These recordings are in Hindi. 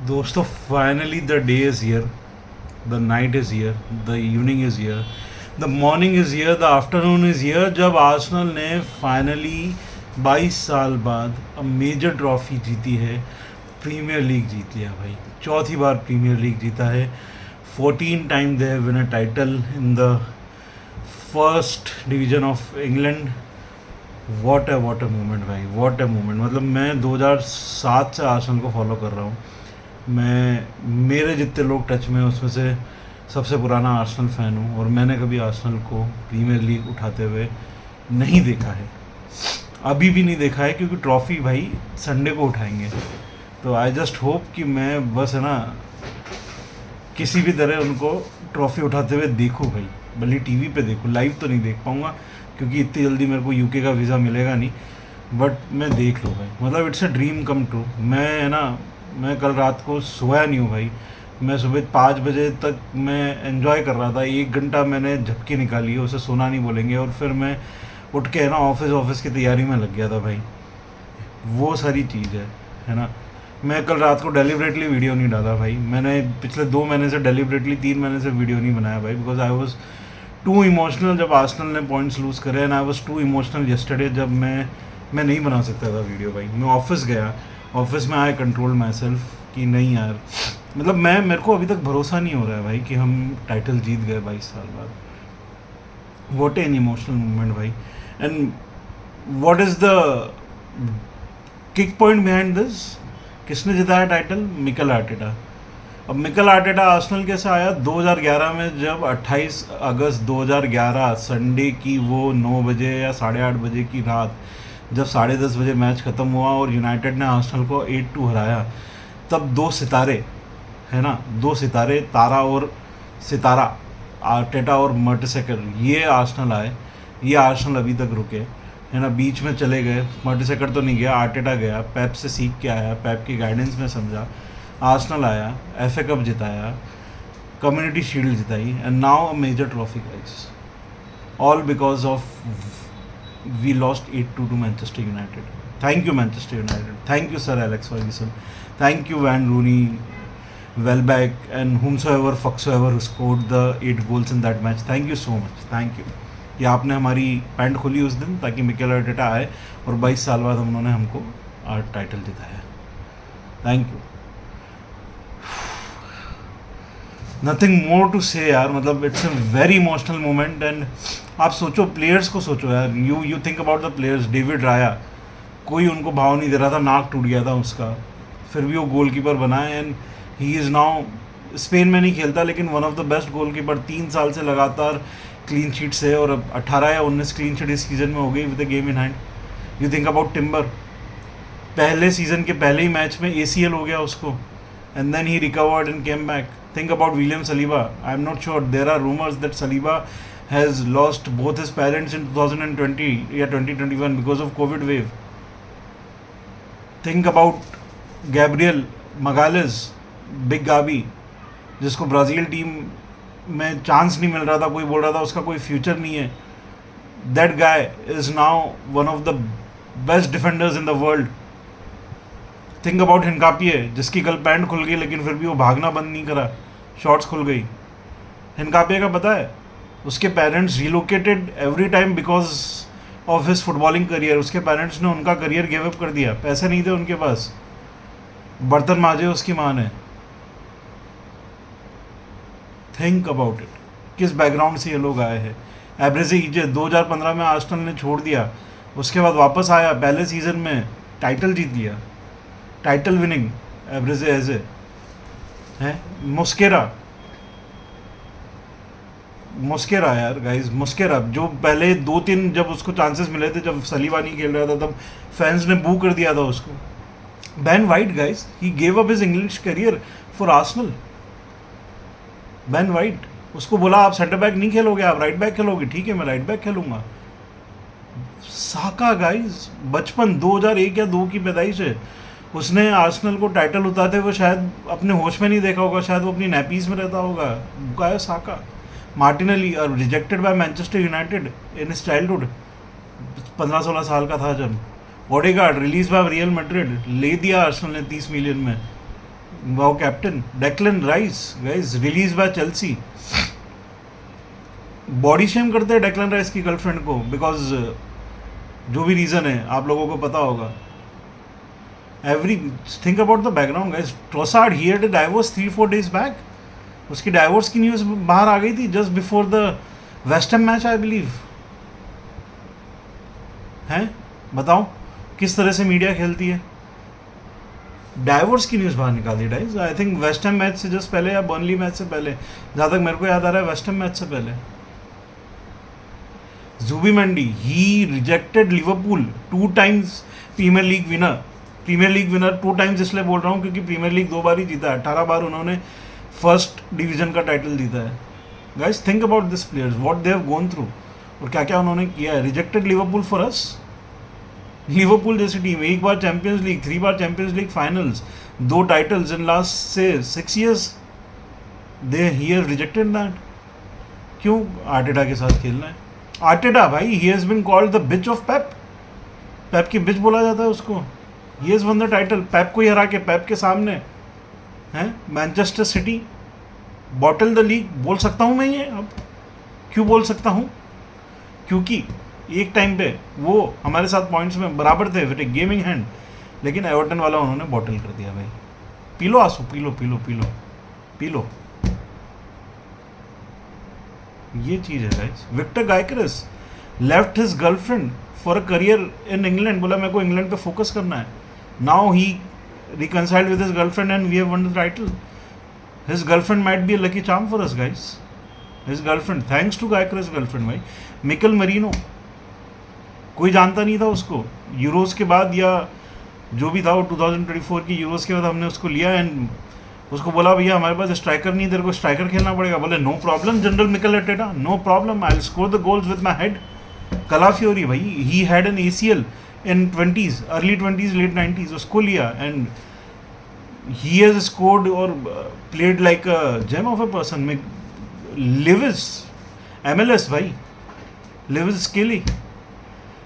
दोस्तों finally the day is here, the night is here, the evening is here, the morning is here, the afternoon is here, जब आर्सेनल ने फाइनली 22 साल बाद अब मेजर ट्रॉफी जीती है। प्रीमियर लीग जीत लिया भाई, चौथी बार प्रीमियर लीग जीता है। 14 time they have win a title in the first division of England. What a moment भाई, वॉट अ मोमेंट। मतलब मैं 2007 से आर्सेनल को फॉलो कर रहा हूँ। मैं, मेरे जितने लोग टच में हैं उसमें से सबसे पुराना आर्सेनल फ़ैन हूँ, और मैंने कभी आर्सेनल को प्रीमियर लीग उठाते हुए नहीं देखा है, अभी भी नहीं देखा है, क्योंकि ट्रॉफ़ी भाई संडे को उठाएंगे। तो आई जस्ट होप कि मैं बस है ना किसी भी तरह उनको ट्रॉफ़ी उठाते हुए देखूँ भाई, भले टीवी पे देखूँ, लाइव तो नहीं देख पाऊँगा क्योंकि इतनी जल्दी मेरे को यूके का वीज़ा मिलेगा नहीं, बट मैं देख लूँ भाई। मतलब it's a dream come true. मैं है ना, मैं कल रात को सोया नहीं हूँ भाई। मैं सुबह 5 बजे तक मैं एंजॉय कर रहा था, 1 घंटा मैंने झपकी निकाली है, उसे सोना नहीं बोलेंगे, और फिर मैं उठ के है ना ऑफिस की तैयारी में लग गया था भाई। वो सारी चीज़ है ना। मैं कल रात को डेलिबरेटली वीडियो नहीं डाला भाई, मैंने पिछले 2 महीने से डेलिबरेटली 3 महीने से वीडियो नहीं बनाया भाई, because I was too emotional जब आर्सेनल ने पॉइंट्स लूज़ करे, and I was too emotional yesterday जब मैं नहीं बना सकता था वीडियो भाई। मैं ऑफिस गया, ऑफिस में आई कंट्रोल माई सेल्फ कि नहीं यार, मतलब मेरे को अभी तक भरोसा नहीं हो रहा है भाई कि हम टाइटल जीत गए 22 साल बाद। वॉट एन इमोशनल मोमेंट भाई। And what is the kick point behind this? किसने जिताया टाइटल? Mikel Arteta. अब मिकेल आर्टेटा आर्सेनल कैसे आया? 2011 में, जब 28 अगस्त 2011 संडे की वो 9 बजे या 8:30 बजे की रात, जब 10:30 बजे मैच ख़त्म हुआ और यूनाइटेड ने आर्सेनल को 8-2 हराया, तब दो सितारे, है ना, दो सितारे, तारा और सितारा, आर्टेटा और मर्टेसेकर, ये आर्सेनल आए। ये आर्सेनल अभी तक रुके, है ना। बीच में चले गए, मर्टेसेकर तो नहीं गया, आर्टेटा गया, पेप से सीख के आया, पेप की गाइडेंस में समझा, आर्सेनल आया, एफए कप जिताया, कम्युनिटी शील्ड जिताई, and now a major trophy guys, all because of we lost 8-2 to Manchester United. Thank you Manchester United. Thank you Sir Alex Ferguson. Thank you Van Rooney, Welbeck, and whomsoever fucksoever who scored the 8 goals in that match. Thank you so much. Thank you. कि आपने हमारी पैंट खोली उस दिन ताकि मिकेल आर्टेटा आए और 22 साल बाद उन्होंने हमको टाइटल जिताया। Thank you. Nothing more to say यार, मतलब it's a very emotional moment. And आप सोचो, प्लेयर्स को सोचो यार, you think about the players. David Raya, कोई उनको भाव नहीं दे रहा था, नाक टूट गया था उसका, फिर भी वो गोलकीपर बना है, and he is now, Spain में नहीं खेलता लेकिन one of the best goalkeeper. 3 साल से लगातार क्लीन शीट से, और अब 18 या 19 क्लीन शीट इस सीज़न में हो गई with the game in hand. You think about timber, पहले सीज़न के पहले ही मैच में ACL हो गया उसको, and then he recovered and came back. Think about William Saliba. I'm not sure. There are rumors that Saliba has lost both his parents in 2020 or 2021 because of COVID wave. Think about Gabriel Magalhaes, Big Gabi, जिसको ब्राज़ील टीम में चांस नहीं मिल रहा था, कोई बोल रहा था उसका कोई फ्यूचर नहीं है। That guy is now one of the best defenders in the world. Think about Hincapie, जिसकी कल पैंट खुल गई लेकिन फिर भी वो भागना बंद नहीं करा, शॉर्ट्स खुल गई। हिनकापिए का पता है, उसके parents relocated every time because of his footballing career. उसके पेरेंट्स ने उनका करियर गिव अप कर दिया, पैसे नहीं थे उनके पास, बर्तन मांजे उसकी माँ ने। थिंक अबाउट इट, किस बैकग्राउंड से ये लोग आए हैं। एब्रेजे इजे 2015 में आर्सेनल ने छोड़ दिया, उसके बाद वापस आया, पहले सीजन में टाइटल जीत लिया, टाइटल विनिंग एवरेज एजे है। मुस्केरा यार गाइस, मुस्केरा जो पहले 2-3 जब उसको चांसेस मिले थे, जब सलीबा नहीं खेल रहा था, तब फैंस ने बू कर दिया था उसको। Ban white guys, he gave up his English career for Arsenal. Ban white, उसको बोला आप सेंटर बैक नहीं खेलोगे, आप राइट बैक खेलोगे, ठीक है मैं राइट बैक खेलूंगा। साका गाइस, बचपन 2001 या 2 की पैदाइश है, उसने आर्सेनल को टाइटल उतारते हुए शायद अपने होश में नहीं देखा होगा, शायद वो अपनी नैपीज में रहता होगा। Bukayo Saka. Martinelli rejected by Manchester United in his childhood, 15-16 साल का था जब। Odegaard release by real Madrid, ले दिया आर्सेनल ने 30 मिलियन में। Wow captain Declan rice guys release by Chelsea. Body shame करते हैं डेक्लन राइस की गर्लफ्रेंड को बिकॉज जो भी रीज़न है आप लोगों को पता होगा. Every think about the background guys. Trossard he had a divorce 3-4 days back. उसकी डाइवोर्स की न्यूज़ बाहर आ गई थी just before the waste Ham match I believe. हैं बताओ किस तरह से मीडिया खेलती है. डाइवोर्स की न्यूज़ बाहर निकाल दी guys. I think West Ham match से जस्ट पहले या बर्नली मैच से पहले, जहाँ तक मेरे को याद आ रहा है वेस्ट हैम मैच से पहले. Zubimendi he rejected Liverpool 2 times Premier League winner. Premier League winner 2 times इसलिए बोल रहा हूँ क्योंकि प्रीमियर लीग 2 बार ही जीता है. 18 बार उन्होंने फर्स्ट डिवीजन का टाइटल जीता है. Guys think about this players what they have gone through और क्या क्या उन्होंने किया है. Rejected Liverpool for us. Liverpool जैसी टीम 1 बार चैंपियंस लीग, 3 बार Champions League finals, 2 titles in last से 6 years. They he have rejected that. क्यों आर्टेटा के साथ खेलना है. आर्टेटा भाई he has been called the bitch of Pep. Pep की बिच बोला जाता है उसको. He has won the title. Pep को ही हरा के पेप के सामने हैं Manchester City bottle the league. बोल सकता हूँ मैं ये अब. क्यों बोल सकता हूँ? क्योंकि एक टाइम पे वो हमारे साथ पॉइंट्स में बराबर थे विद ए गेमिंग हैंड, लेकिन एवर्टन वाला उन्होंने बॉटल कर दिया भाई. पी लो आंसू, पी लो पी लो पी लो पी लो. ये चीज़ है guys. Viktor Gyokeres left his girlfriend for a career in England. बोला मेरे को इंग्लैंड पे फोकस करना है. Now he reconciled with his girlfriend and we have won the title. His girlfriend might be a lucky charm for us guys. His girlfriend, thanks to Gyokeres girlfriend भाई. मिकल मरीनो कोई जानता नहीं था उसको. यूरोज के बाद या जो भी था वो 2024 की यूरोज के बाद हमने उसको लिया एंड उसको बोला भैया हमारे पास स्ट्राइकर नहीं, तेरे को स्ट्राइकर खेलना पड़ेगा. बोले no problem general Mikel Arteta, no problem, I will score the goals with my head. Calafiori भाई he had an ACL in 20s, early 20s, late 90s. उसको लिया एंड ही हैज स्कोर्ड और played like a gem of a person. Lewis MLS भाई, लिविस स्केली.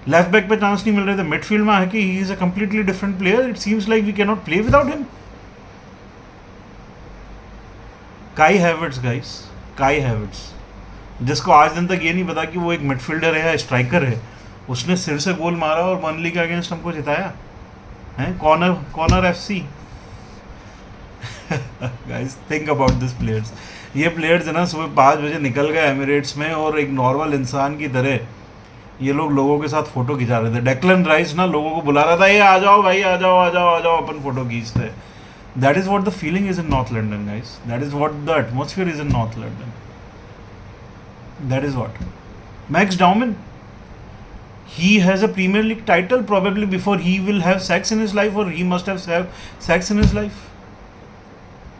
लेफ्ट बैक पे चांस नहीं मिल रहे थे, मिडफील्ड में आके he is a completely different player. It seems like we can not play without him. Kai Havertz guys, Kai Havertz जिसको आज दिन तक ये नहीं पता कि वो एक मिडफील्डर है या स्ट्राइकर है. उसने सिर से गोल मारा और बर्नली के अगेंस्ट हमको जिताया है. Corner FC. Guys think about this players. ये प्लेयर्स है ना सुबह 5 बजे निकल गए एमिरेट्स में और एक नॉर्मल इंसान की तरह ये लोगों के साथ फोटो खिंचा रहे थे. डेक्लन राइस ना लोगों को बुला रहा था, ये आ जाओ भाई, आ जाओ आ जाओ आ जाओ, अपन फोटो खींचते. That is what the feeling is in North London guys. That is what the atmosphere is in North London. That is what. Max Dowman he has a Premier League title probably before he will have sex in his life, or he must have sex in his life.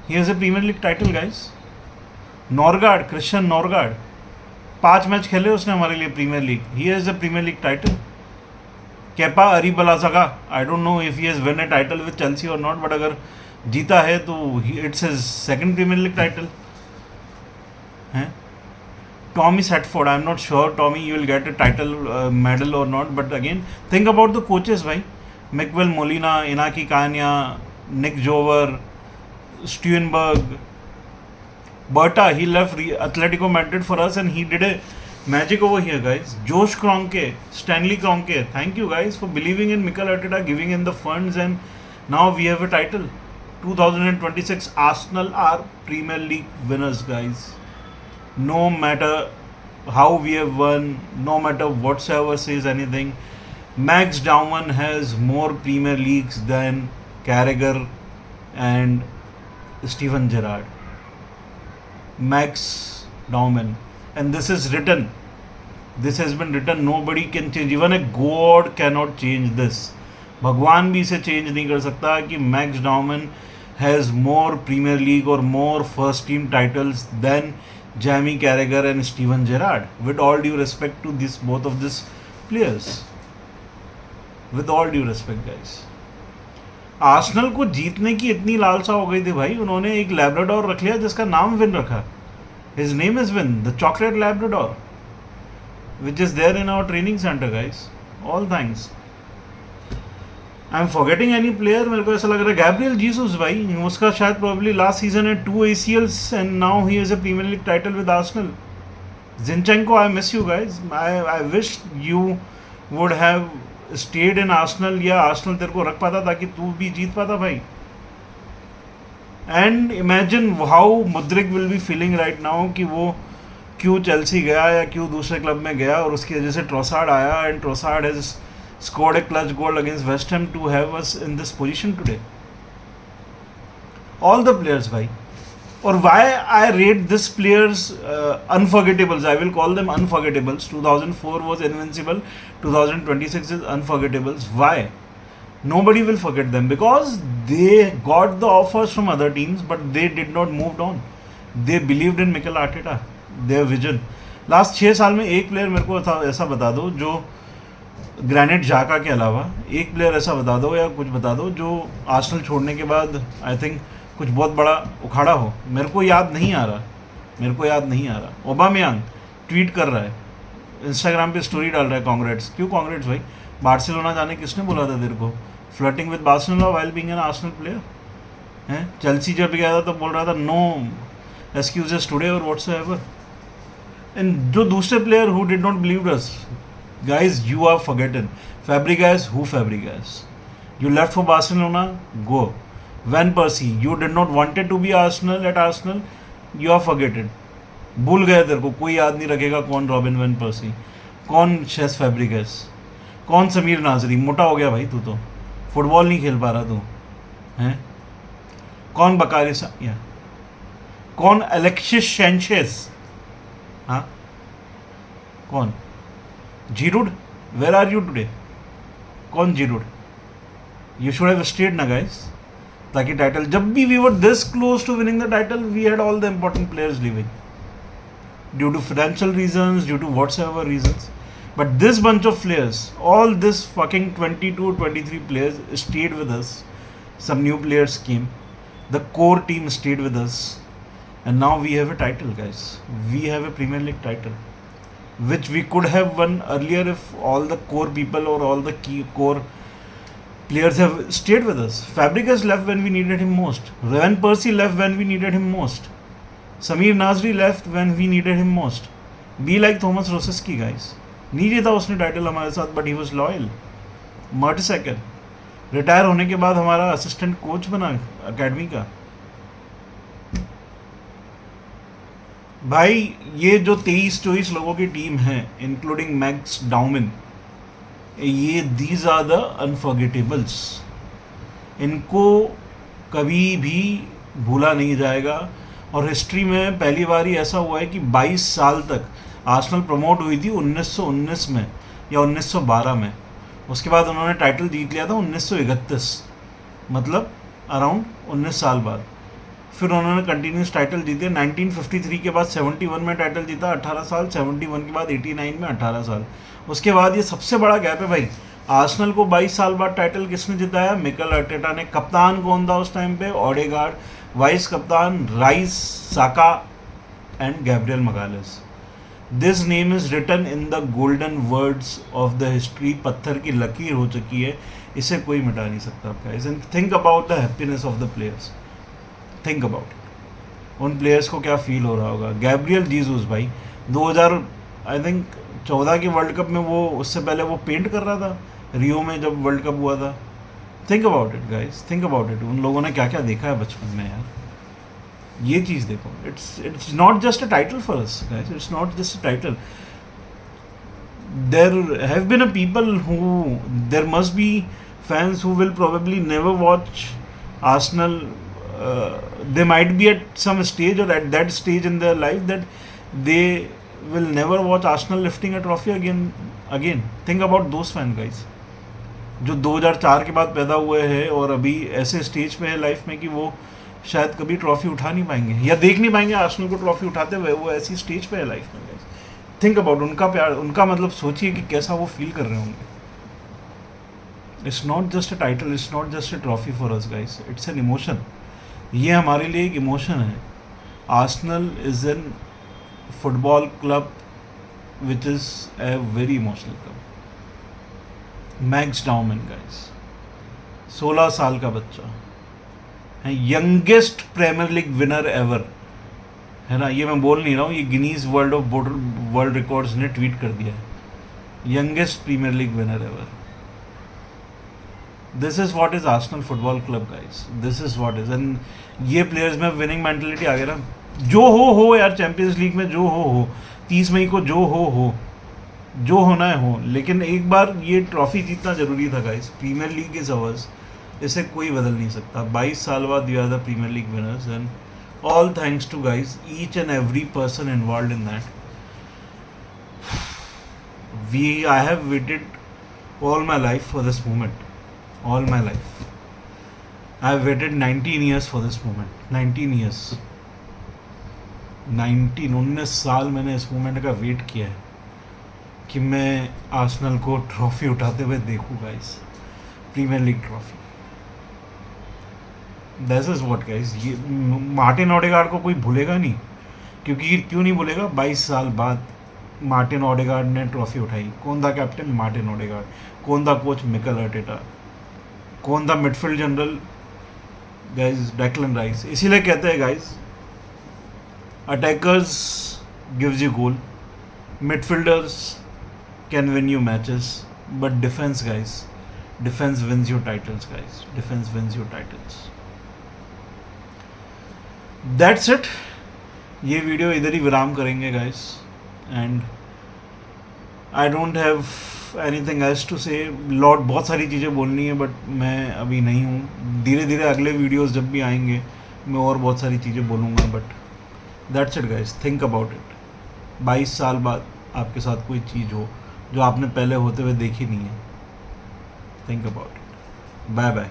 He has a Premier League title guys. Norgard, Christian Norgard 5 match खेले उसने हमारे लिए Premier League. He has a Premier League title. Kepa Arrizabalaga, I don't know if he has win a title with Chelsea और नॉट, बट अगर जीता है तो it's his second Premier League title है. Tommy Setford, I'm not sure Tommy you will get a title medal or not, but again think about the coaches भाई. Miguel Molina, Inaki Kanya, Nick Jover, Stuenberg, Berta, he left Atletico Madrid for us and he did a magic over here guys. Josh Kroenke, Stanley Kroenke, thank you guys for believing in Mikel Arteta, giving in the funds, and now we have a title. 2026 Arsenal are Premier League winners guys. No matter how we have won, no matter whatsoever says anything, Max Dauman has more Premier Leagues than Carragher and Steven Gerrard. Max Dauman. And this is written. This has been written. Nobody can change. Even a God cannot change this. भगवान भी इसे चेंज नहीं कर सकता कि Max Dowman has more Premier League और more first team titles than Jamie Carragher and Steven Gerrard. With all due respect to this, both of these players. With all due respect, guys. Arsenal को जीतने की इतनी लालसा हो गई थी भाई, उन्होंने एक लैब्राडोर रख लिया जिसका नाम विन रखा. His name is Win, the chocolate Labrador, which is there in our training center, guys. All thanks. I am forgetting any player, मेरे को ऐसा लग रहा है गैब्रियल जीसस भाई, उसका शायद प्रोबेबली लास्ट सीजन है 2 ACLs and now he has a Premier League title with Arsenal. Zinchenko, I miss you guys. I wish you would have stayed in Arsenal या Arsenal तेरे को रख पाता ताकि तू भी जीत पाता भाई. And imagine how Mudryk will be feeling right now कि वो क्यों चेल्सी गया या क्यों दूसरे क्लब में गया और उसकी वजह से ट्रोसार्ड आया and Trossard has scored a clutch goal against West Ham to have us in this position today. All the players भाई. Or why I rate this players unforgettables, I will call them unforgettables. 2004 was invincible, 2026 is unforgettables. Why? Nobody will forget them because they got the offers from other teams but they did not move on. They believed in Mikel Arteta, their vision. Last 6 साल में एक प्लेयर मेरे को ऐसा बता दो जो ग्रैनिट जाका के अलावा, एक प्लेयर ऐसा बता दो या कुछ बता दो जो आर्सेनल छोड़ने के बाद आई थिंक कुछ बहुत बड़ा उखाड़ा हो. मेरे को याद नहीं आ रहा. ओबामेयांग ट्वीट कर रहा है, इंस्टाग्राम पे स्टोरी डाल रहा है कांग्रेट्स. क्यों कांग्रेट्स भाई? बार्सिलोना जाने किसने बोला था तेरे को? Flirting with Barcelona while being an Arsenal player हैं. चेल्सी जब गया था तो बोल रहा था नो एक्सक्यूजेस टुडे और व्हाट्सएवर. एंड जो दूसरे player who did not believe us guys, you are forgotten. Fabregas, who Fabregas? You left for Barcelona, go. Van Persie, you did not wanted to be Arsenal at Arsenal, you are forgotten. भूल गए तेरे को, कोई याद नहीं रखेगा कौन रॉबिन वैन पर्सी, कौन शेस फैब्रिगस, कौन समीर नाजरी. मोटा हो गया भाई तू तो, फुटबॉल नहीं खेल पा रहा तू हैं. कौन बकारी सामिया, कौन अलेक्सिस सैंचेज, हाँ कौन Giroud, where are you today? कौन Giroud? You should have stayed ना गाइस. ताकि टाइटल, जब भी we were this close to winning the title, we had all the important players leaving due to financial reasons, due to whatsoever reasons. But this bunch of players, all this fucking 22-23 players stayed with us. Some new players came. The core team stayed with us. And now we have a title, guys. We have a Premier League title, which we could have won earlier if all the core people or all the key core players have stayed with us. Fabregas left when we needed him most. Van Persie left when we needed him most. Samir Nasri left when we needed him most. Be like Thomas Rosicki, guys. नहीं जीता उसने टाइटल हमारे साथ, but he was loyal. Mertesacker retire होने के बाद हमारा असिस्टेंट कोच बना अकेडमी का. भाई ये जो 23-24 लोगों की टीम है, इंक्लूडिंग मैक्स डाउमिन, ये दीज आर द अनफॉरगेटेबल्स. इनको कभी भी भूला नहीं जाएगा. और हिस्ट्री में पहली बार ही ऐसा हुआ है कि 22 साल तक आर्सेनल प्रमोट हुई थी 1919 में या 1912 में. उसके बाद उन्होंने टाइटल जीत लिया था 1931, मतलब अराउंड 19 साल बाद. फिर उन्होंने कंटिन्यूस टाइटल जीते. 1953 के बाद 71 में टाइटल जीता 18 साल, 71 के बाद 89 में 18 साल. उसके बाद ये सबसे बड़ा गैप है भाई. आर्सेनल को 22 साल बाद टाइटल किसने जिताया? मिकेल आर्टेटा ने. कप्तान कौन था उस टाइम पे? ओडेगार्ड. वाइस कप्तान Rice, Saka and Gabriel Magalhaes. This name is written in the golden words of the history. पत्थर की लकीर हो चुकी है, इसे कोई मिटा नहीं सकता. Guys, and think about the happiness of the players. Think about it. उन प्लेयर्स को क्या फील हो रहा होगा. गैब्रियल जीसस भाई 2014 के वर्ल्ड कप में, वो उससे पहले वो पेंट कर रहा था रियो में जब वर्ल्ड कप हुआ था. Think about it guys, think about it. उन लोगों ने क्या क्या देखा है बचपन में यार. ये चीज़ देखो. It's not just a title for us guys. It's not just a title. There have been a people who, there must be fans who will probably never watch Arsenal. They might be at some stage or at that stage in their life that they will never watch Arsenal lifting a trophy again. Think about those fans guys, जो 2004 के बाद पैदा हुए हैं और अभी ऐसे स्टेज पे है लाइफ में कि वो शायद कभी ट्रॉफी उठा नहीं पाएंगे या देख नहीं पाएंगे आर्सेनल को ट्रॉफी उठाते हुए. वो ऐसी स्टेज पे है लाइफ में गाइस. थिंक अबाउट उनका प्यार, उनका मतलब सोचिए कि कैसा वो फील कर रहे होंगे. It's not just a title, it's not just a trophy for us guys. It's an emotion. ये हमारे लिए एक इमोशन है. Arsenal is an football club which is a very emotional club. Max Dowman guys, 16 साल का बच्चा है, youngest Premier League winner ever, है ना। ये मैं बोल नहीं रहा हूँ, ये गिनीज वर्ल्ड रिकॉर्ड्स ने ट्वीट कर दिया है, youngest Premier League winner ever. This is what is Arsenal football club guys, this is what is. And ये प्लेयर्स में विनिंग मेंटेलिटी आ गया ना, जो हो यार, चैंपियंस लीग में जो हो 30 मई को जो हो, जो होना है हो, लेकिन एक बार ये ट्रॉफी जीतना जरूरी था guys. Premier League is ours, इसे कोई बदल नहीं सकता। 22 साल बाद you are the Premier League winners, and all thanks to guys, each and every person involved in that. I have waited all my life for this moment, all my life. I have waited 19 years for this moment, 19 years, 19 साल मैंने इस मोमेंट का वेट किया है कि मैं आर्सेनल को ट्रॉफी उठाते हुए देखूं guys, Premier League trophy. This is what guys. ये मार्टिन ओडेगार्ड को कोई भूलेगा नहीं, क्योंकि क्यों नहीं भूलेगा, 22 साल बाद मार्टिन ओडेगार्ड ने ट्रॉफी उठाई। कौन था कैप्टन? Martin Odegaard. कौन था कोच? Mikel Arteta. कौन था midfield general? Guys Declan Rice. इसीलिए कहते हैं guys, attackers gives you goal, midfielders can win you matches, but defence guys, defence wins you titles guys, defence wins you titles. That's it. ये वीडियो इधर ही विराम करेंगे guys, and I don't have anything else to say. बहुत सारी चीज़ें बोलनी है, बट मैं अभी नहीं हूँ। धीरे धीरे अगले वीडियोस जब भी आएंगे मैं और बहुत सारी चीज़ें बोलूँगा, but that's it guys. Think about it. 22 साल बाद आपके साथ कोई चीज़ हो जो आपने पहले होते हुए देखी नहीं है, think about it. Bye bye.